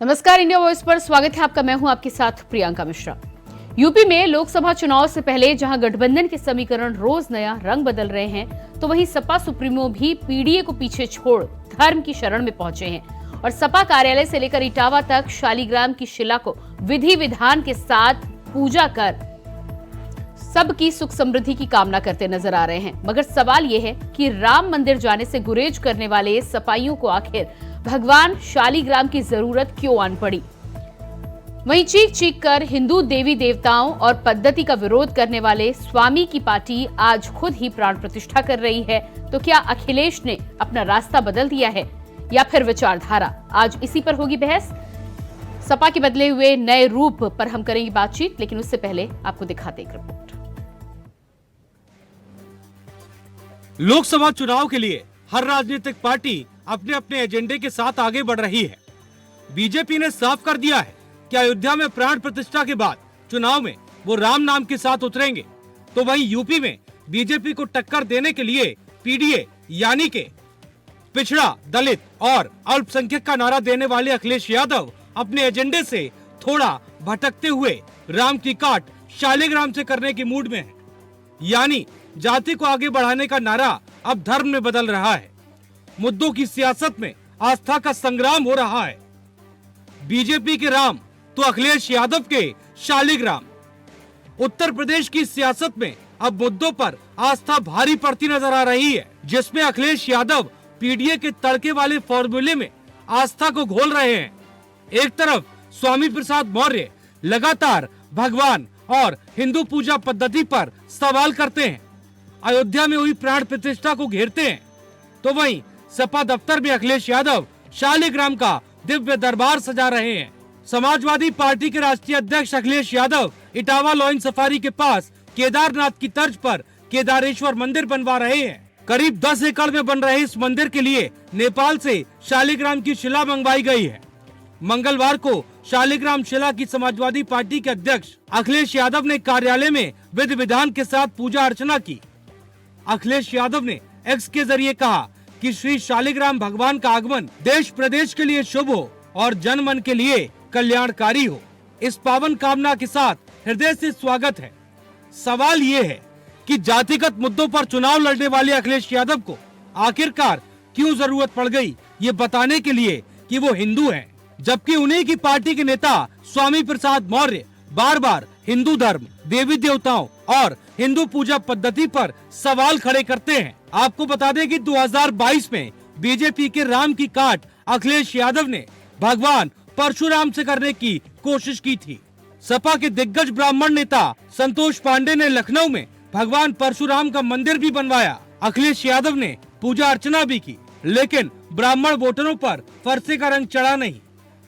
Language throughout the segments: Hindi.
नमस्कार, इंडिया वॉइस पर स्वागत है आपका। मैं हूं आपके साथ प्रियंका मिश्रा। यूपी में लोकसभा चुनाव से पहले जहां गठबंधन के समीकरण रोज नया रंग बदल रहे हैं, तो वहीं सपा सुप्रीमो भी पीडीए को पीछे छोड़ धर्म की शरण में पहुंचे हैं और सपा कार्यालय से लेकर इटावा तक शालिग्राम की शिला को विधि विधान के साथ पूजा कर सबकी सुख समृद्धि की कामना करते नजर आ रहे हैं। मगर सवाल यह है कि राम मंदिर जाने से गुरेज करने वाले सपाइयों को आखिर भगवान शालिग्राम की जरूरत क्यों आन पड़ी? वहीं चीख चीख कर हिंदू देवी देवताओं और पद्धति का विरोध करने वाले स्वामी की पार्टी आज खुद ही प्राण प्रतिष्ठा कर रही है। तो क्या अखिलेश ने अपना रास्ता बदल दिया है या फिर विचारधारा? आज इसी पर होगी बहस। सपा के बदले हुए नए रूप पर हम करेंगे बातचीत, लेकिन उससे पहले आपको दिखाते एक रिपोर्ट। लोकसभा चुनाव के लिए हर राजनीतिक पार्टी अपने अपने एजेंडे के साथ आगे बढ़ रही है। बीजेपी ने साफ कर दिया है कि अयोध्या में प्राण प्रतिष्ठा के बाद चुनाव में वो राम नाम के साथ उतरेंगे। तो वहीं यूपी में बीजेपी को टक्कर देने के लिए पीडीए यानी के पिछड़ा, दलित और अल्पसंख्यक का नारा देने वाले अखिलेश यादव अपने एजेंडे से थोड़ा भटकते हुए राम की काट शालिग्राम से करने की मूड में है। यानी जाति को आगे बढ़ाने का नारा अब धर्म में बदल रहा है। मुद्दों की सियासत में आस्था का संग्राम हो रहा है। बीजेपी के राम तो अखिलेश यादव के शालिग्राम। उत्तर प्रदेश की सियासत में अब मुद्दों पर आस्था भारी पड़ती नजर आ रही है, जिसमें अखिलेश यादव पीडीए के तड़के वाले फॉर्मूले में आस्था को घोल रहे हैं। एक तरफ स्वामी प्रसाद मौर्य लगातार भगवान और हिंदू पूजा पद्धति पर सवाल करते हैं, अयोध्या में हुई प्राण प्रतिष्ठा को घेरते हैं, तो वहीं सपा दफ्तर में अखिलेश यादव शालिग्राम का दिव्य दरबार सजा रहे हैं। समाजवादी पार्टी के राष्ट्रीय अध्यक्ष अखिलेश यादव इटावा लॉइन सफारी के पास केदारनाथ की तर्ज पर केदारेश्वर मंदिर बनवा रहे हैं। करीब 10 एकड़ में बन रहे इस मंदिर के लिए नेपाल से शालिग्राम की शिला मंगवाई गई है। मंगलवार को शालिग्राम शिला की समाजवादी पार्टी के अध्यक्ष अखिलेश यादव ने कार्यालय में विधि विधान के साथ पूजा अर्चना की। अखिलेश यादव ने एक्स के जरिए कहा कि श्री शालिग्राम भगवान का आगमन देश प्रदेश के लिए शुभ हो और जन मन के लिए कल्याणकारी हो। इस पावन कामना के साथ हृदय से स्वागत है। सवाल ये है कि जातिगत मुद्दों पर चुनाव लड़ने वाले अखिलेश यादव को आखिरकार क्यों जरूरत पड़ गई ये बताने के लिए कि वो हिंदू हैं, जबकि उन्हीं की पार्टी के नेता स्वामी प्रसाद मौर्य बार बार हिंदू धर्म, देवी देवताओं और हिंदू पूजा पद्धति पर सवाल खड़े करते हैं। आपको बता दें कि 2022 में बीजेपी के राम की काट अखिलेश यादव ने भगवान परशुराम से करने की कोशिश की थी। सपा के दिग्गज ब्राह्मण नेता संतोष पांडे ने लखनऊ में भगवान परशुराम का मंदिर भी बनवाया। अखिलेश यादव ने पूजा अर्चना भी की, लेकिन ब्राह्मण वोटरों पर फरसे का रंग चढ़ा नहीं।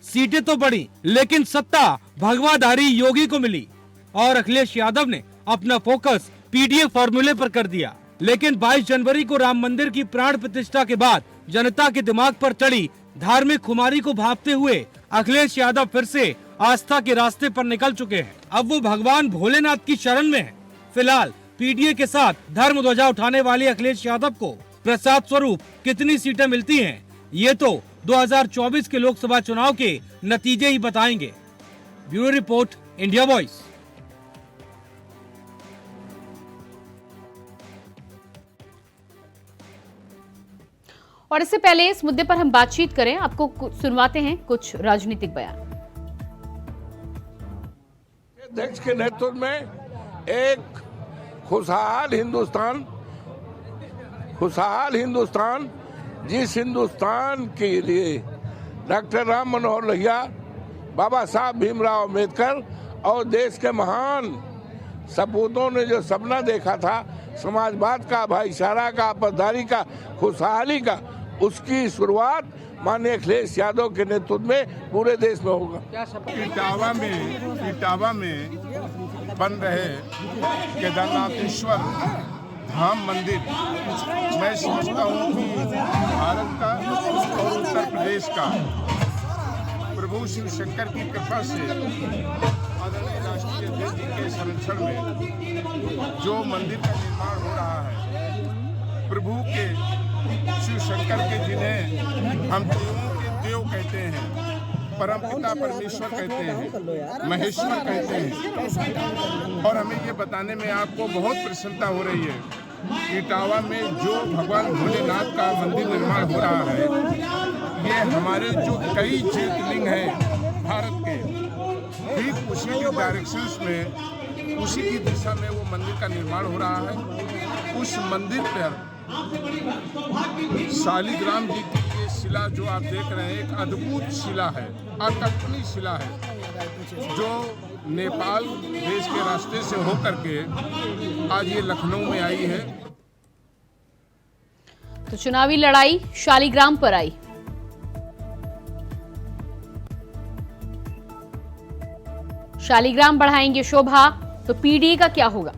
सीटें तो बढ़ी, लेकिन सत्ता भगवाधारी योगी को मिली और अखिलेश यादव ने अपना फोकस पीडीए फॉर्मूले पर कर दिया। लेकिन 22 जनवरी को राम मंदिर की प्राण प्रतिष्ठा के बाद जनता के दिमाग पर चढ़ी धार्मिक खुमारी को भांपते हुए अखिलेश यादव फिर से आस्था के रास्ते पर निकल चुके हैं। अब वो भगवान भोलेनाथ की शरण में है। फिलहाल पीडीए के साथ धर्म ध्वजा उठाने वाले अखिलेश यादव को प्रसाद स्वरूप कितनी सीटें मिलती हैं, ये तो 2024 के लोकसभा चुनाव के नतीजे ही बताएंगे। Bureau report, India voice. और इससे पहले इस मुद्दे पर हम बातचीत करें, आपको सुनवाते हैं कुछ राजनीतिक बयान। अध्यक्ष के नेतृत्व में एक खुशहाल हिंदुस्तान, जिस हिंदुस्तान के लिए डॉक्टर राम मनोहर लोहिया, बाबा साहब भीमराव अम्बेडकर और देश के महान सपूतों ने जो सपना देखा था, समाजवाद का, भाईचारा का, आपसदारी का, खुशहाली का, उसकी शुरुआत माननीय अखिलेश यादव के नेतृत्व में पूरे देश में होगा। इटावा में बन रहे केदारनाथेश्वर धाम मंदिर, मैं समझता हूँ कि भारत का और उत्तर प्रदेश का प्रभु शिव शंकर की कृपा से आदरणीय राष्ट्रीय अध्यक्ष जी के संरक्षण में जो मंदिर का निर्माण हो रहा है, प्रभु के शिव शंकर के जिन्हें हम देवों के देव कहते हैं, परमपिता परमेश्वर कहते हैं, महेश्वर कहते हैं। और हमें ये बताने में आपको बहुत प्रसन्नता हो रही है इटावा में जो भगवान भोलेनाथ का मंदिर निर्माण हो रहा है, ये हमारे जो कई ज्योतिर्लिंग हैं भारत के, ठीक उसी के डायरेक्शंस में, उसी की दिशा में वो मंदिर का निर्माण हो रहा है। उस मंदिर पर शालिग्राम जी की ये शिला जो आप देख रहे हैं, एक अद्भुत शिला है, अकल्पनीय शिला है, जो नेपाल देश के रास्ते से होकर के आज ये लखनऊ में आई है। तो चुनावी लड़ाई शालिग्राम पर आई। शालिग्राम बढ़ाएंगे शोभा, तो पीडीए का क्या होगा?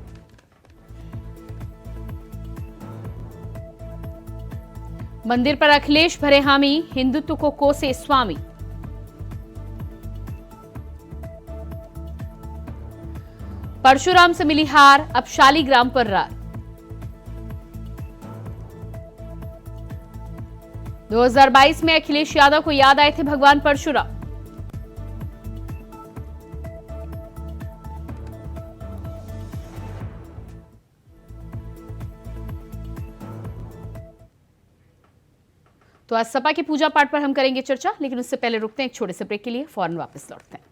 मंदिर पर अखिलेश भरे हामी, हिंदुत्व को कोसे स्वामी। परशुराम से मिली हार, अब शालिग्राम पर रार। 2022 में अखिलेश यादव को याद आए थे भगवान परशुराम। तो आज सपा के पूजा पाठ पर हम करेंगे चर्चा, लेकिन उससे पहले रुकते हैं एक छोटे से ब्रेक के लिए, फौरन वापस लौटते हैं।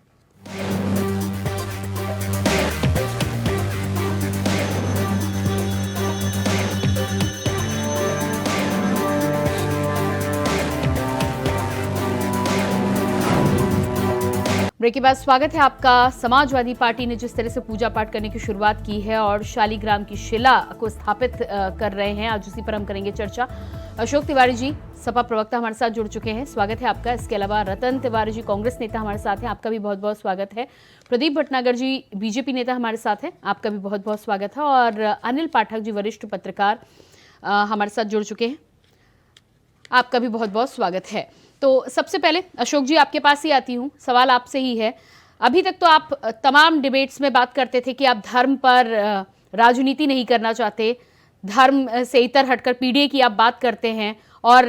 ब्रेक के बाद स्वागत है आपका। समाजवादी पार्टी ने जिस तरह से पूजा पाठ करने की शुरुआत की है और शालिग्राम की शिला को स्थापित कर रहे हैं, आज उसी पर हम करेंगे चर्चा। अशोक तिवारी जी सपा प्रवक्ता हमारे साथ जुड़ चुके हैं, स्वागत है आपका। इसके अलावा रतन तिवारी जी कांग्रेस नेता हमारे साथ हैं, आपका भी बहुत बहुत स्वागत है। प्रदीप भटनागर जी बीजेपी नेता हमारे साथ हैं, आपका भी बहुत बहुत स्वागत है। और अनिल पाठक जी वरिष्ठ पत्रकार हमारे साथ जुड़ चुके हैं, आपका भी बहुत बहुत स्वागत है। तो सबसे पहले अशोक जी आपके पास ही आती हूँ, सवाल आपसे ही है। अभी तक तो आप तमाम डिबेट्स में बात करते थे कि आप धर्म पर राजनीति नहीं करना चाहते, धर्म से इतर हटकर पीडीए की आप बात करते हैं और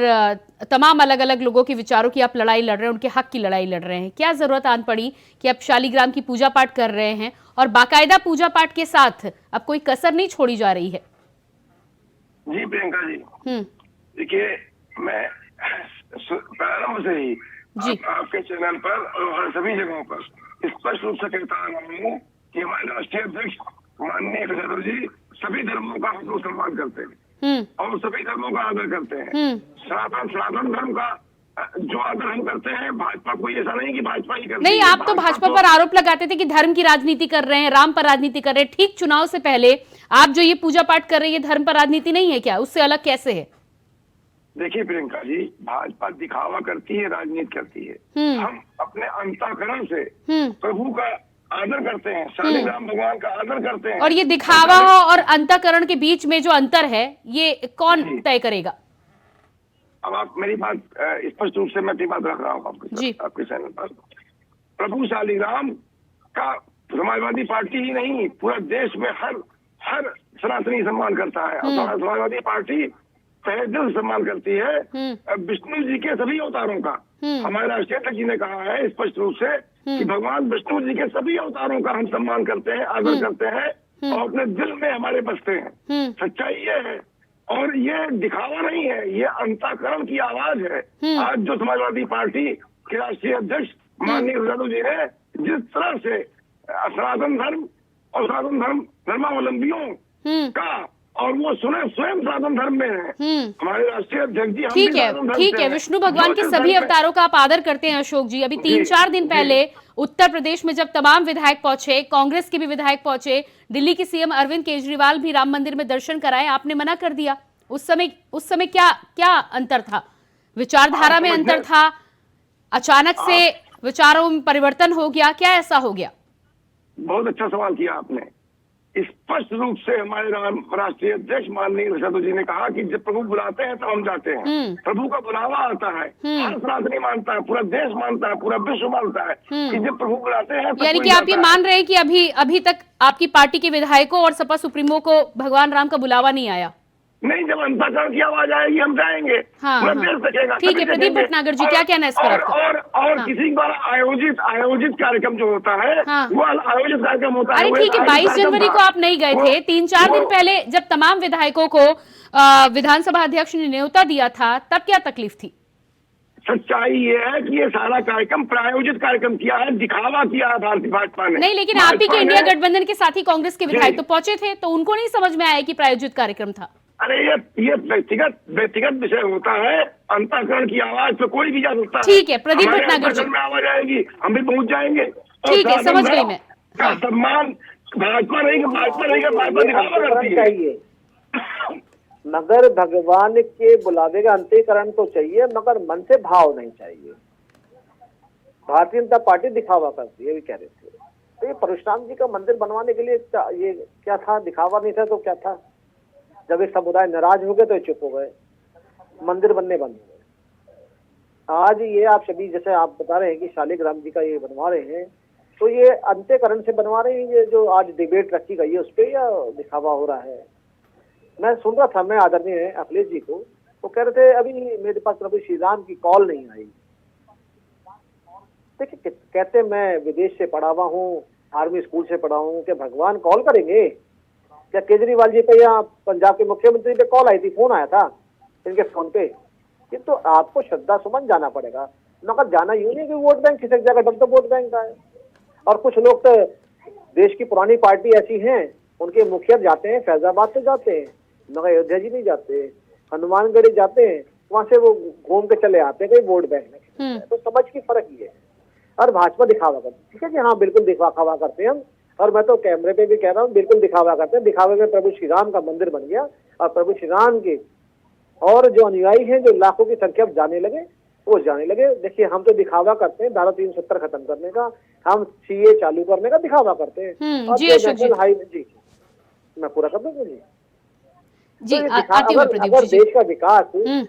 तमाम अलग अलग लोगों के विचारों की आप लड़ाई लड़ रहे हैं, उनके हक की लड़ाई लड़ रहे हैं। क्या जरूरत आन पड़ी कि आप शालिग्राम की पूजा पाठ कर रहे हैं और बाकायदा पूजा पाठ के साथ अब कोई कसर नहीं छोड़ी जा रही है? जी प्रियंका जी, देखिए मैं प्रारंभ से ही आपके चैनल पर और सभी जगहों पर स्पष्ट रूप से कहता रहा हूँ कि हमारे राष्ट्रीय अध्यक्ष माननीय यादव जी सभी धर्मों का हम लोग सम्मान करते हैं और सभी धर्मों का आदर करते हैं। सनातन धर्म का जो आदर हम करते हैं, भाजपा कोई ऐसा नहीं कि भाजपा ही करती नहीं। आप तो भाजपा पर आरोप लगाते थे कि धर्म की राजनीति कर रहे हैं, राम पर राजनीति कर रहे हैं। ठीक चुनाव से पहले आप जो ये पूजा पाठ कर रहे हैं, ये धर्म पर राजनीति नहीं है क्या? उससे अलग कैसे है? देखिए प्रियंका जी, भाजपा दिखावा करती है, राजनीति करती है। हम अपने अंतःकरण से प्रभु का आदर करते हैं, शालिग्राम भगवान का आदर करते हैं। और ये दिखावा और अंतःकरण के बीच में जो अंतर है, ये कौन तय करेगा? अब आप मेरी बात स्पष्ट रूप से मैं अपनी बात रख रहा हूँ आपके चैनल पर। प्रभु शालिग्राम का समाजवादी पार्टी ही नहीं, पूरा देश में हर सनातनी सम्मान करता है। और समाजवादी पार्टी तहे दिल सम्मान करती है विष्णु जी के सभी अवतारों का। हमारे राष्ट्रीय अध्यक्ष जी ने कहा है स्पष्ट रूप से कि भगवान विष्णु जी के सभी अवतारों का हम सम्मान करते हैं, आदर करते हैं और अपने दिल में हमारे बसते हैं। सच्चाई ये है और ये दिखावा नहीं है, ये अंतःकरण की आवाज है। आज जो समाजवादी पार्टी के राष्ट्रीय अध्यक्ष माननीय यादव जी ने जिस तरह से सनातन धर्म और सनातन धर्मावलंबियों का, और वो स्वयं सनातन धर्म में है, हमारे राष्ट्रीय अध्यक्ष जी। ठीक है। विष्णु भगवान के सभी अवतारों का आप आदर करते हैं अशोक जी। अभी 3-4 दिन पहले उत्तर प्रदेश में जब तमाम विधायक पहुंचे, कांग्रेस के भी विधायक पहुंचे, दिल्ली के सीएम अरविंद केजरीवाल भी राम मंदिर में दर्शन कराए, आपने मना कर दिया। उस समय क्या अंतर था? विचारधारा में अंतर था? अचानक से विचारों में परिवर्तन हो गया? क्या ऐसा हो गया? बहुत अच्छा सवाल किया आपने। स्पष्ट रूप से हमारे राष्ट्रीय अध्यक्ष माननीय यादव जी ने कहा कि जब प्रभु बुलाते हैं तब हम जाते हैं। प्रभु का बुलावा आता है, हर सनातनी मानता है, पूरा देश मानता है, पूरा विश्व मानता है कि जब प्रभु बुलाते हैं। यानी कि आप ये मान रहे हैं कि अभी तक आपकी पार्टी के विधायकों और सपा सुप्रीमो को भगवान राम का बुलावा नहीं आया? नहीं, जब अंतःकरण की आवाज आएगी हम जाएंगे। हाँ, पूरा हाँ। देश सकेगा। ठीक है, प्रदीप भटनागर जी, क्या कहना है इस पर आपका? और हाँ। किसी द्वारा आयोजित कार्यक्रम जो होता है, हाँ। वो आयोजित कार्यक्रम होता है। अरे वो ठीक है, एक 22 कार्यक्रम जनवरी था। को आप नहीं गए थे, 3-4 दिन पहले जब तमाम विधायकों को विधानसभा अध्यक्ष ने न्योता दिया था, तब क्या तकलीफ थी? सच्चाई ये है कि ये सारा कार्यक्रम प्रायोजित कार्यक्रम किया है, दिखावा किया है भारतीय भाजपा ने। नहीं, लेकिन आप ही भाजपा के इंडिया ने- गठबंधन के साथी कांग्रेस के विधायक जी। तो पहुंचे थे, तो उनको नहीं समझ में आया कि प्रायोजित कार्यक्रम था। अरे ये व्यक्तिगत विषय होता है। अंतःकरण की आवाज पे कोई भी जा सकता है। ठीक है, प्रदीप हमारे भटनागर जी। अंतःकरण में आवाज आएगी, हम भी पहुंच जाएंगे। और ठीक है, साधन समझ गई भाव मैं। का हाँ। सम्मान भाजपा रहेगी, भाजपा दिखावा करती है। चाहिए, मगर भगवान के बुलावे का अंतःकरण तो चाहिए, मगर मन से भाव नहीं चाहिए। भारतीय जनता पार्टी दिखावा करती है, ये भी कह रहे थे। तो ये परशुराम जी का मंदिर बनवाने के लिए ये क्या था? दिखावा नहीं था तो क्या था? जब एक समुदाय नाराज हो गए तो चुप हो गए, मंदिर बनने बंद हो गए। आज ये आप सभी, जैसे आप बता रहे हैं कि शालिग्राम जी का ये बनवा रहे हैं, तो ये अंतःकरण से बनवा रहे हैं? ये जो आज डिबेट रखी गई है उस पर, या दिखावा हो रहा है? मैं सुन रहा था, मैं आदरणीय अखिलेश जी को, वो कह रहे थे अभी मेरे पास प्रभु श्री राम की कॉल नहीं आई। देखिए, कहते मैं विदेश से पढ़ा हुआ हूँ, आर्मी स्कूल से पढ़ा हूँ, कि भगवान कॉल करेंगे क्या? केजरीवाल जी पे या पंजाब के मुख्यमंत्री पे कॉल आई थी, फोन आया था इनके फोन पे। ये तो आपको श्रद्धा सुमन जाना पड़ेगा, मगर जाना यूं नहीं कि वोट बैंक खिसक जाएगा, तब तो वोट बैंक का है। और कुछ लोग तो देश की पुरानी पार्टी ऐसी हैं, उनके मुखिया जाते हैं, फैजाबाद से जाते हैं, मगर अयोध्या जी नहीं जाते, हनुमानगढ़ी जाते हैं, वहां से वो घूम के चले आते हैं, कहीं वोट बैंक में। तो समझ की फर्क ही है। और भाजपा दिखावा करती है, ठीक है कि हाँ बिल्कुल दिखावा करते हैं हम, और मैं तो कैमरे पे भी कह रहा हूँ बिल्कुल दिखावा करते हैं। दिखावे में प्रभु श्री राम का मंदिर बन गया, और प्रभु श्री राम के और जो अनुयायी हैं, जो लाखों की संख्या जाने लगे, वो जाने लगे। देखिए, हम तो दिखावा करते हैं धारा 370 खत्म करने का, हम सीए चालू करने का दिखावा करते हैं। और जी अशोक जी, जी मैं पूरा कर दूंगा जी तो आती हूँ प्रदीप अगर जी। देश का विकास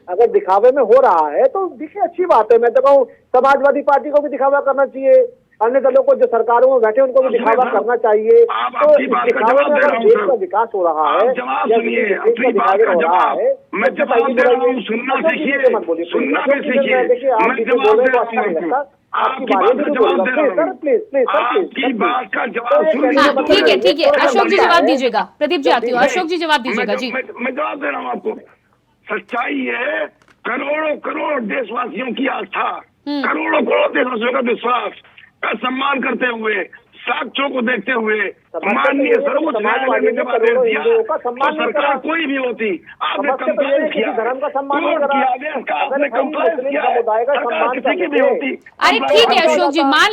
अगर दिखावे में हो रहा है तो देखिए अच्छी बात है। मैं तो कहूँ समाजवादी पार्टी को भी दिखावा करना चाहिए, अन्य दलों को जो सरकारों में बैठे उनको भी दिखावा करना चाहिए। तो इस दिखावे में अगर देश का विकास हो रहा है या देश का दिखावे हो रहा है, मैं जवाब दे रहा हूँ, सुनना सीखिए, सुनना भी सीखिए। देखिए, आप मैं जिसे जवाब बोल दे रहे रहा हो अच्छा नहीं लगता, हूँ, आपकी आपकी बात बात का जवाब दे रहा हूँ। प्लीज प्लीज आपकी बात का जवाब सुन हाँ, ठीक है, अशोक जी जवाब दीजिएगा। प्रदीप जी आती हूँ, अशोक जी जवाब दीजिएगा जी। मैं जवाब दे रहा हूँ आपको। सच्चाई है, करोड़ों करोड़ देशवासियों की आस्था, करोड़ों करोड़ देशवासियों का विश्वास का सम्मान करते हुए, साक्ष्यों को देखते हुए, माननीय सर्वोच्च न्यायालय ने जब आदेश दिया तो सरकार कोई भी होती, आपने कंप्लायंस किया, कोर्ट की आदेश का आपने कंप्लायंस किया, सरकार किसी की भी होती। अरे ठीक है अशोक जी, मान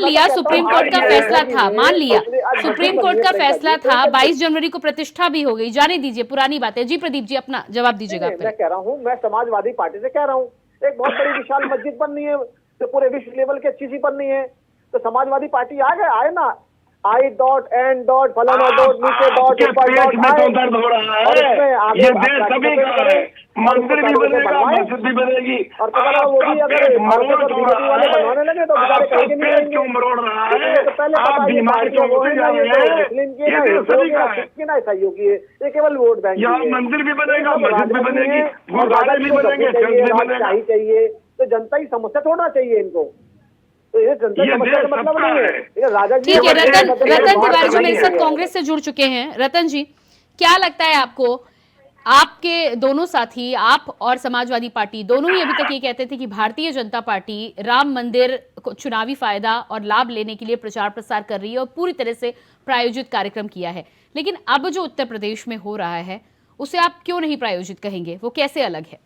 लिया सुप्रीम कोर्ट का फैसला था, मान लिया सुप्रीम कोर्ट का फैसला था, 22 जनवरी को प्रतिष्ठा भी हो गई, जाने दीजिए, पुरानी बात है। जी प्रदीप जी अपना जवाब दीजिएगा। मैं कह रहा हूँ, मैं समाजवादी पार्टी से कह रहा हूँ, एक बहुत बड़ी विशाल मस्जिद बननी है, तो पूरे विश्व लेवल की अच्छी सी बननी है, तो समाजवादी पार्टी आए ना, I.N. फलाना डॉट नीचे डॉट ऊपर डॉट में तो दर्द हो रहा है। ये देश सभी का है, मंदिर भी बनेगा, मस्जिद भी बनेगी। और वो भी अगर वाले बनवाने लगे तो क्यों मरोड़ रहा है? आप बीमारियों को ईसाइयों की, ये केवल वोट बैंक यहाँ मंदिर भी बनेगा, मस्जिद भी बनेगी, गुरुद्वारे भी बनेंगे, चर्च भी बनेगा। चाहिए तो जनता की समस्या छोड़ना चाहिए इनको, तो ये जनता की समस्या का मतलब नहीं है। राजा जी, ठीक है, रतन तिवारी जी मेरे साथ कांग्रेस से जुड़ चुके हैं। रतन जी, क्या लगता है आपको, आपके दोनों साथी, आप और समाजवादी पार्टी दोनों ही अभी तक ये कहते थे कि भारतीय जनता पार्टी राम मंदिर को चुनावी फायदा और लाभ लेने के लिए प्रचार प्रसार कर रही है और पूरी तरह से प्रायोजित कार्यक्रम किया है, लेकिन अब जो उत्तर प्रदेश में हो रहा है उसे आप क्यों नहीं प्रायोजित कहेंगे, वो कैसे अलग है?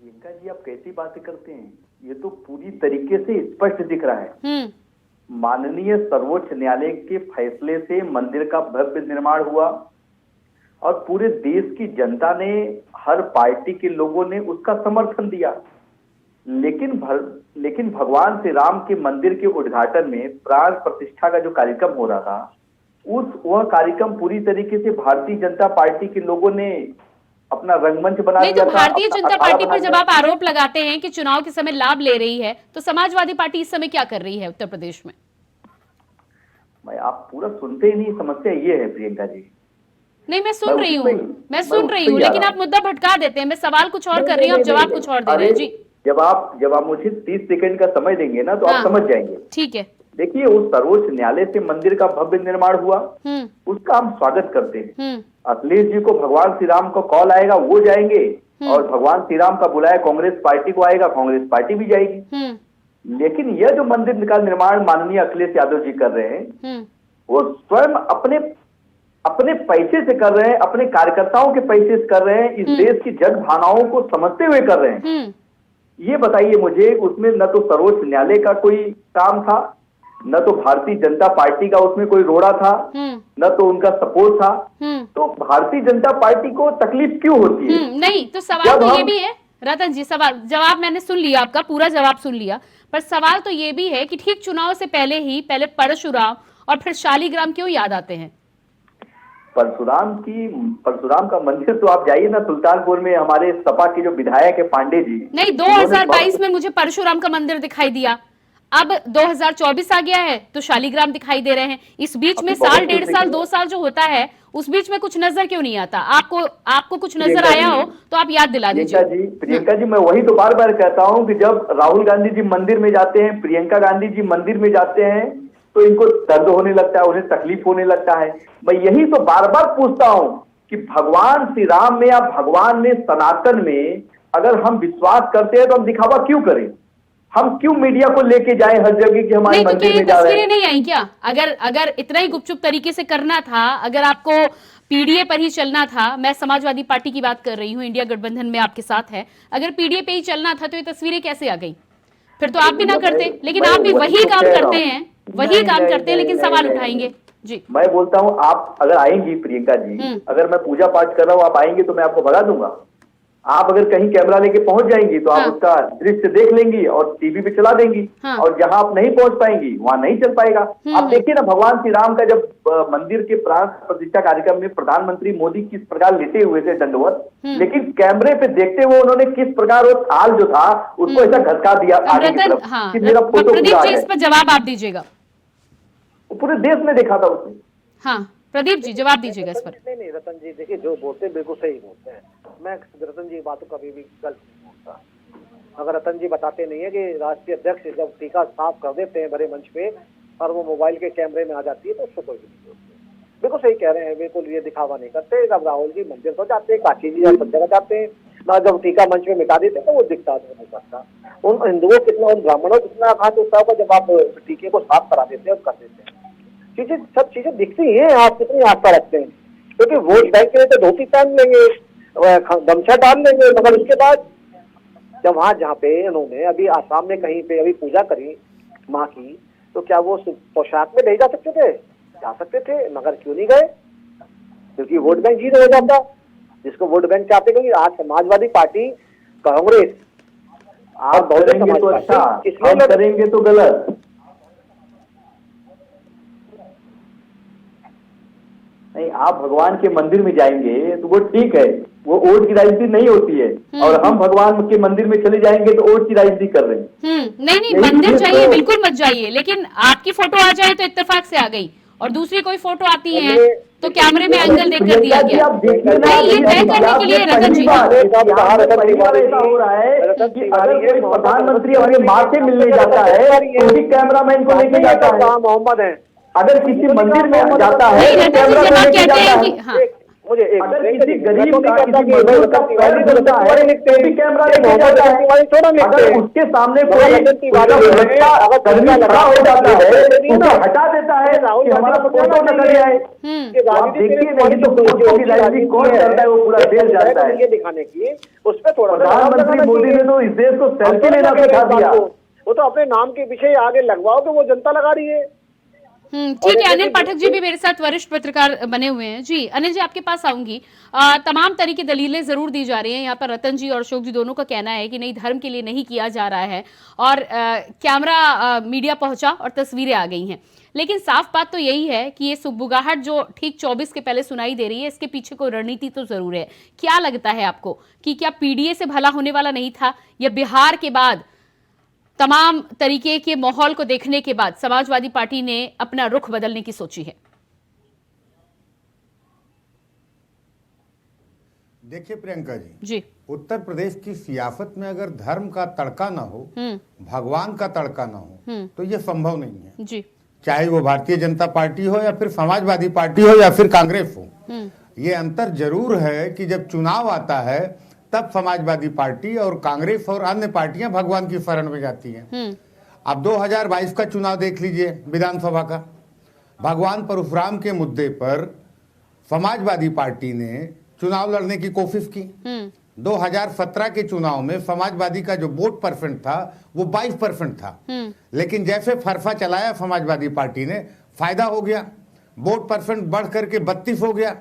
प्रियंका जी, आप कैसी बातें करते हैं, ये तो पूरी तरीके से स्पष्ट दिख रहा है। माननीय सर्वोच्च न्यायालय के फैसले से मंदिर का भव्य निर्माण हुआ और पूरे देश की जनता ने, हर पार्टी के लोगों ने उसका समर्थन दिया। लेकिन भगवान श्री राम के मंदिर के उद्घाटन में प्राण प्रतिष्ठा का जो कार्यक्रम हो रहा था, वह कार्यक्रम पूरी तरीके से भारतीय जनता पार्टी के लोगों ने अपना रंगमंच बना नहीं, दिया तो था। भारतीय जनता पार्टी पर जब आप आरोप लगाते हैं कि चुनाव के समय लाभ ले रही है, तो समाजवादी पार्टी इस समय क्या कर रही है उत्तर प्रदेश में? मैं आप पूरा सुनते ही नहीं, समस्या ये है प्रियंका जी। नहीं, मैं सुन रही हूँ, मैं सुन रही हूँ, लेकिन आप मुद्दा भटका देते हैं। मैं सवाल कुछ और कर रही हूँ, आप जवाब कुछ और दे रहे हैं। जी, जब आप मुझे 30 सेकंड का समय देंगे ना, तो आप समझ जाएंगे। ठीक है। देखिए, उस सर्वोच्च न्यायालय से मंदिर का भव्य निर्माण हुआ, उसका हम स्वागत करते हैं। अखिलेश जी को भगवान श्री राम का कॉल आएगा, वो जाएंगे, और भगवान श्री राम का बुलाया कांग्रेस पार्टी को आएगा, कांग्रेस पार्टी भी जाएगी। लेकिन यह जो मंदिर का निर्माण माननीय अखिलेश यादव जी कर रहे हैं, वो स्वयं अपने पैसे से कर रहे हैं, अपने कार्यकर्ताओं के पैसे से कर रहे हैं, इस देश की जन भावनाओं को समझते हुए कर रहे हैं। ये बताइए मुझे, उसमें न तो सर्वोच्च न्यायालय का कोई काम था, न तो भारतीय जनता पार्टी का उसमें कोई रोड़ा था, न तो उनका सपोर्ट था। तो भारतीय जनता पार्टी को तकलीफ क्यों होती है? नहीं, तो सवाल तो ये भी है रतन जी, जवाब मैंने सुन लिया, आपका पूरा जवाब सुन लिया, पर सवाल तो ये भी है कि ठीक चुनाव से पहले परशुराम और फिर शालीग्राम क्यों याद आते हैं? परशुराम का मंदिर तो आप जाइए ना, सुल्तानपुर में हमारे सपा के जो विधायक है पांडे जी। नहीं, 2022 में मुझे परशुराम का मंदिर दिखाई दिया, अब 2024 आ गया है तो शालीग्राम दिखाई दे रहे हैं। इस बीच में साल, 1.5 साल, 2 साल जो होता है, उस बीच में कुछ नजर क्यों नहीं आता? आपको कुछ नजर आया हो तो आप याद दिला दीजिए। प्रियंका जी, मैं वही तो बार बार कहता हूँ कि जब राहुल गांधी जी मंदिर में जाते हैं, प्रियंका गांधी जी मंदिर में जाते हैं, तो इनको दर्द होने लगता है, उन्हें तकलीफ होने लगता है। मैं यही तो बार बार पूछता हूँ कि भगवान श्री राम में या भगवान में, सनातन में अगर हम विश्वास करते हैं तो हम दिखावा क्यों करें? हम क्यों मीडिया को लेके जाए हर जगह कि हमारे मंदिर में जा रहे हैं? नहीं आई क्या? अगर इतना ही गुपचुप तरीके से करना था, अगर आपको पीडीए पर ही चलना था, मैं समाजवादी पार्टी की बात कर रही हूँ, इंडिया गठबंधन में आपके साथ है, अगर पीडीए पे ही चलना था तो ये तस्वीरें कैसे आ गई? फिर तो आप भी ना करते, लेकिन आप भी वही काम करते हैं, लेकिन सवाल उठाएंगे। जी, मैं बोलता हूँ, आप अगर आएंगी प्रियंका जी, अगर मैं पूजा पाठ कर रहा हूँ, आप आएंगे तो मैं आपको भगा दूंगा। आप अगर कहीं कैमरा लेके पहुंच जाएंगी तो आप उसका दृश्य देख लेंगी और टीवी पे चला देंगी, और जहां आप नहीं पहुंच पाएंगी वहां नहीं चल पाएगा। आप देखिए ना, भगवान श्री राम का जब मंदिर के प्राण प्रतिष्ठा कार्यक्रम में प्रधानमंत्री मोदी किस प्रकार लेटे हुए थे दंडवत, लेकिन कैमरे पे देखते हुए उन्होंने किस प्रकार वो थाल जो था उसको ऐसा घसका दिया आगे की तरफ कि मेरा फोटो पूरा है। इस पर जवाब आप दीजिएगा। पूरे देश में देखा था उसने। हाँ, प्रदीप जी जवाब दीजिएगा इस पर। नहीं रतन जी, देखिए जो बोलते हैं बिल्कुल सही बोलते हैं। मैं रतन जी बातों कभी भी गलत नहीं बोलता। अगर रतन जी बताते नहीं है कि राष्ट्रीय अध्यक्ष जब टीका साफ कर देते हैं बड़े मंच पे और वो मोबाइल के कैमरे में आ जाती है तो उसको कोई भी नहीं बोलते। बिल्कुल सही कह रहे हैं, बिल्कुल ये दिखावा नहीं करते। जब राहुल जी मंदिर तो जाते हैं, काशी जी सब जगह जाते हैं ना, जब टीका मंच में मिटा देते तो वो दिखता नहीं करता। उन हिंदुओं कितना, उन ब्राह्मणों कितना घात होता होगा जब आप टीके को साफ करा देते हैं और कर देते हैं। सब चीजें दिखती हैं, आप कितनी आस्था रखते हैं? क्योंकि वोट बैंक के लिए तो धोती पहन लेंगे, गमछा डाल लेंगे, मगर उसके बाद जब वहां जहाँ पे उन्होंने अभी आसाम में कहीं पे अभी पूजा करी माँ की, तो क्या वो पोशाक में नहीं जा सकते थे? जा सकते थे, मगर क्यों नहीं गए? क्योंकि वोट बैंक जीरो हो जाता, जिसको वोट बैंक चाहते। क्योंकि आज समाजवादी पार्टी, कांग्रेस, आप करेंगे तो अच्छा, हम करेंगे तो गलत। नहीं, आप भगवान के मंदिर में जाएंगे तो वो ठीक है, वो वोट की राजनीति नहीं होती है, और हम भगवान के मंदिर में चले जाएंगे तो वोट की राजनीति कर रहे हैं। नहीं, मंदिर जाइए, बिल्कुल मत जाइए, लेकिन आपकी फोटो आ जाए तो इत्तेफाक से आ गई, और दूसरी कोई फोटो आती है तो कैमरे में एंगल देख कर दिया गया। नहीं, ये तय करने के लिए रतन जी, हो रहा है कि अगर कोई प्रधानमंत्री अपनी माँ से मिलने जाता है तो भी कैमरामैन को लेके जाता है। मोहम्मद है, अगर किसी मंदिर में जाता है कैमरा लेके जाता है। मुझे अगर किसी गरीब का, किसी मजदूर का पैर धुलता है तो भी कैमरा लेके जाता है। अगर उसके सामने कोई कर्मी खड़ा हो जाता है उसे हटा देता है कि हमारा फोटो न कर जाए। आप देखिए नहीं तो फोटो की राजनीति कौन करता है, वो पूरा देश जानता है। ये दिखाने की उस पर थोड़ा प्रधानमंत्री मोदी ने तो इस देश को सेल्फी लेना सिखा दिया। वो तो अपने नाम के पीछे आगे लगवाओ तो वो जनता लगा रही है। ठीक है। अनिल पाठक जी भी मेरे साथ वरिष्ठ पत्रकार बने हुए हैं। जी अनिल जी, आपके पास आऊंगी। तमाम तरह की दलीलें जरूर दी जा रही हैं। यहाँ पर रतन जी और अशोक जी दोनों का कहना है कि नहीं, धर्म के लिए नहीं किया जा रहा है, और कैमरा मीडिया पहुंचा और तस्वीरें आ गई हैं। लेकिन साफ बात तो यही है कि ये सुगबुगाहट जो ठीक 24 के पहले सुनाई दे रही है, इसके पीछे कोई रणनीति तो जरूर है। क्या लगता है आपको कि क्या पीडीए से भला होने वाला नहीं था, या बिहार के बाद तमाम तरीके के माहौल को देखने के बाद समाजवादी पार्टी ने अपना रुख बदलने की सोची है? देखिए प्रियंका जी, उत्तर प्रदेश की सियासत में अगर धर्म का तड़का ना हो, भगवान का तड़का ना हो, तो ये संभव नहीं है जी। चाहे वो भारतीय जनता पार्टी हो या फिर समाजवादी पार्टी हो या फिर कांग्रेस हो। ये अंतर जरूर है कि जब चुनाव आता है तब समाजवादी पार्टी और कांग्रेस और अन्य पार्टियां भगवान की शरण में जाती हैं। अब 2022 का चुनाव देख लीजिए, विधानसभा का, भगवान परशुराम के मुद्दे पर समाजवादी पार्टी ने चुनाव लड़ने की कोशिश की। 2017 के चुनाव में समाजवादी का जो वोट परसेंट था वो 22% था, लेकिन जैसे फरफा चलाया समाजवादी पार्टी ने, फायदा हो गया, वोट परसेंट बढ़ करके 32 हो गया,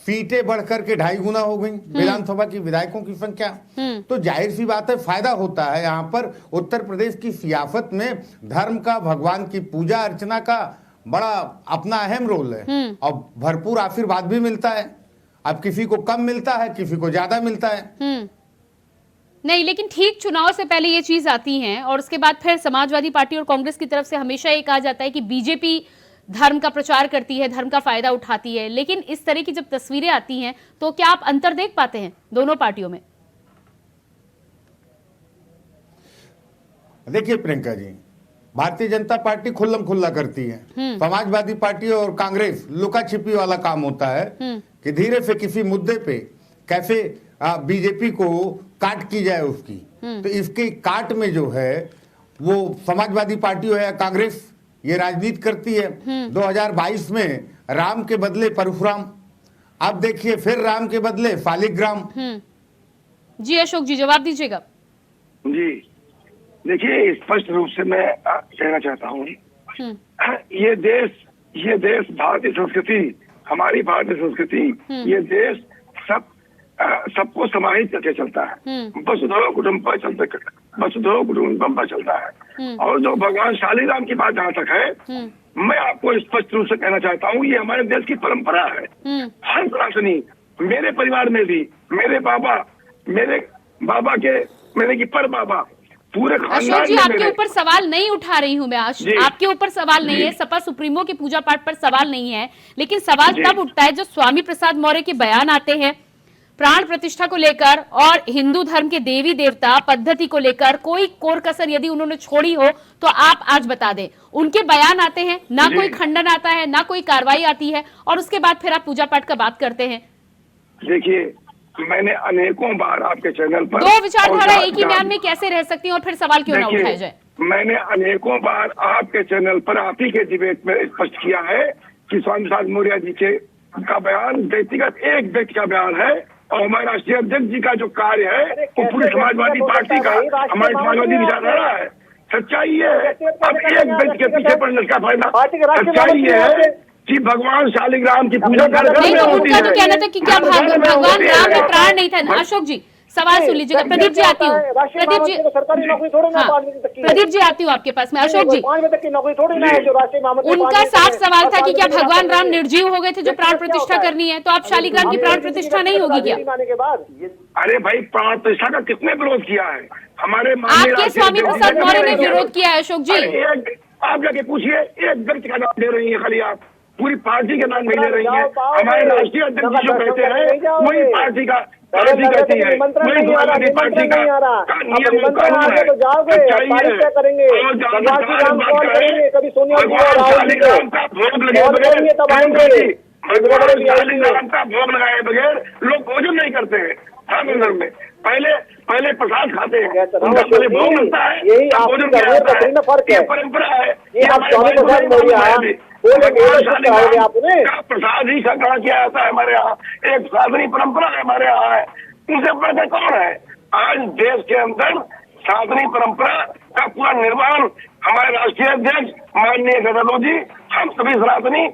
सीटें बढ़ करके 2.5 गुना हो गई, विधानसभा की विधायकों की संख्या। तो जाहिर सी बात है फायदा होता है। यहाँ पर उत्तर प्रदेश की सियासत में धर्म का, भगवान की पूजा अर्चना का बड़ा अपना अहम रोल है और भरपूर आशीर्वाद भी मिलता है। अब किसी को कम मिलता है, किसी को ज्यादा मिलता है। नहीं, लेकिन ठीक चुनाव से पहले ये चीज आती है और उसके बाद फिर समाजवादी पार्टी और कांग्रेस की तरफ से हमेशा ये कहा जाता है कि बीजेपी धर्म का प्रचार करती है, धर्म का फायदा उठाती है। लेकिन इस तरह की जब तस्वीरें आती हैं तो क्या आप अंतर देख पाते हैं दोनों पार्टियों में? देखिए प्रियंका जी, भारतीय जनता पार्टी खुल्लम खुल्ला करती है, समाजवादी पार्टी और कांग्रेस लुका छिपी वाला काम होता है कि धीरे से किसी मुद्दे पे कैसे बीजेपी को काट की जाए उसकी। तो इसके काट में जो है वो समाजवादी पार्टी हो या कांग्रेस ये राजनीति करती है। 2022 में राम के बदले परशुराम, अब देखिए फिर राम के बदले शालिग्राम। जी अशोक जी, जवाब दीजिएगा। जी देखिए, स्पष्ट रूप से मैं कहना चाहता हूँ, ये देश भारतीय संस्कृति, हमारी भारतीय संस्कृति, ये देश सबको समाहित करके चलता है। वसुधैव कुटुम्बकम पर चलता है। और जो भगवान शालिग्राम की बात जहाँ तक है, मैं आपको स्पष्ट रूप से कहना चाहता हूँ, ये हमारे देश की परंपरा है। हर सनातनी, मेरे परिवार में भी मेरे पर बाबा पूरे अशोक जी, आपके ऊपर सवाल नहीं उठा रही हूं मैं आज, आपके ऊपर सवाल नहीं है, सपा सुप्रीमो के पूजा पाठ पर सवाल नहीं है, लेकिन सवाल तब उठता है जब स्वामी प्रसाद मौर्य के बयान आते हैं प्राण प्रतिष्ठा को लेकर और हिंदू धर्म के देवी देवता पद्धति को लेकर कोई कोर कसर यदि उन्होंने छोड़ी हो तो आप आज बता दें। उनके बयान आते हैं, ना कोई खंडन आता है, ना कोई कार्रवाई आती है, और उसके बाद फिर आप पूजा पाठ का बात करते हैं। देखिए, मैंने अनेकों बार आपके चैनल पर, दो विचारधारा एक ही बयान में कैसे रह सकती है और फिर सवाल क्यों ना उठाया जाए? मैंने अनेकों बार आपके चैनल पर आप ही के डिबेट में स्पष्ट किया है कि स्वामी प्रसाद मौर्य जी का बयान व्यक्तिगत एक व्यक्ति का बयान है और हमारे राष्ट्रीय अध्यक्ष जी का जो कार्य है वो पूरी समाजवादी पार्टी का, हमारी समाजवादी विचारधारा है। सच्चाई ये है, अब एक व्यक्ति के पीछे पड़ने का फायदा, सच्चाई ये है कि भगवान शालिग्राम की पूजा नहीं, तो उनका तो कहना था कि क्या भगवान राम में प्राण नहीं था। अशोक जी सवाल सुन लीजिएगा। प्रदीप जी आती हूँ, प्रदीप जी, हाँ, प्रदीप जी आती हूँ आपके पास में। अशोक जी, उनका साफ सवाल था कि क्या भगवान राम निर्जीव हो गए थे जो प्राण प्रतिष्ठा करनी है, तो आप शालिग्राम की प्राण प्रतिष्ठा नहीं होगी क्या? अरे भाई, प्राण प्रतिष्ठा का किसने विरोध किया है? हमारे आपके स्वामी प्रसाद मौर्य ने विरोध किया है। अशोक जी, आप जाके पूछिए, एक व्यक्ति का नाम दे रही है खाली, आप पूरी पार्टी का नाम नहीं ले रही है। हमारे राष्ट्रीय अध्यक्ष जो कहते हैं वही पार्टी कहती है, वही समाजवादी पार्टी का नियम कानून है। सच्चाई है, भगवान शालिग्राम का भोग लगाए बगैर, भगवान शालिग्राम का भोग लगाए बगैर लोग भोजन नहीं करते हैं। धर्म में पहले प्रसाद खाते हैं, उनका पहले भोग लगता है, भोजन किया जाता है। ये परंपरा है, प्रसाद ही ग्रहण किया जाता है हमारे यहाँ, एक साधनी परंपरा हमारे यहाँ है। उनसे बढ़कर कौन है? आज देश के अंदर साधनी परंपरा का पूरा निर्माण हमारे राष्ट्रीय अध्यक्ष माननीय गदाधर जी, हम सभी सनातनी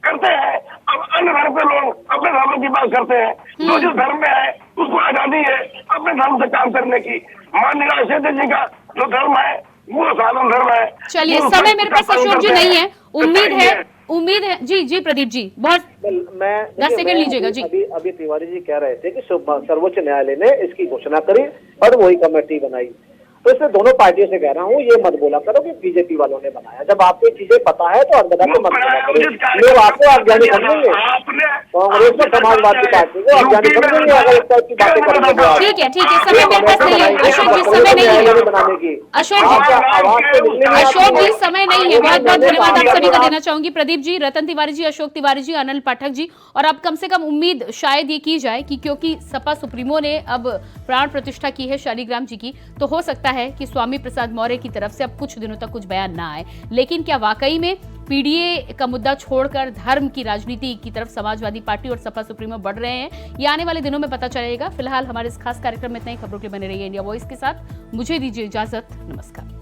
करते हैं। अब अन्य धर्म के लोग अपने धर्म की बात करते हैं, जो जिस धर्म में है उसको आजादी है अपने धर्म से काम करने की। माननीय राष्ट्रीय अध्यक्ष जी का जो धर्म है वो साधन धर्म है। चलिए, समय मेरे पास अशोक जी नहीं है, उम्मीद है जी प्रदीप जी बहुत 10 सेकंड लीजिएगा जी। अभी तिवारी जी कह रहे थे कि सर्वोच्च न्यायालय ने इसकी घोषणा करी और वही कमेटी बनाई, तो इसलिए दोनों पार्टियों से कह रहा हूँ, ये मत बोला करो कि बीजेपी वालों ने बनाया। जब आपको चीजें पता है तो अनबना के मत बोला करो। लोग आपको अज्ञानी समझेंगे, कांग्रेस को, समाजवादी पार्टी को अज्ञानी समझेंगे अगर इस टाइप की बातें करेंगे। ठीक है, समय मेरे पास नहीं है अशोक जी, समय नहीं है बनाने की। अशोक जी समय नहीं है। बहुत बहुत धन्यवाद आप सभी का देना चाहूंगी। प्रदीप जी, रतन तिवारी जी, अशोक तिवारी जी, अनिल पाठक जी। और अब कम से कम उम्मीद शायद ये की जाए कि क्योंकि सपा सुप्रीमो ने अब प्राण प्रतिष्ठा की है शालिग्राम जी की, तो हो सकता है कि स्वामी प्रसाद मौर्य की तरफ से अब कुछ दिनों तक कुछ बयान ना आए। लेकिन क्या वाकई में पीडीए का मुद्दा छोड़कर धर्म की राजनीति की तरफ समाजवादी पार्टी और सपा सुप्रीमो बढ़ रहे हैं, ये आने वाले दिनों में पता चलेगा। फिलहाल हमारे इस खास कार्यक्रम में इतने ही। खबरों के लिए बने रहिए इंडिया वॉइस के साथ। मुझे दीजिए इजाजत, नमस्कार।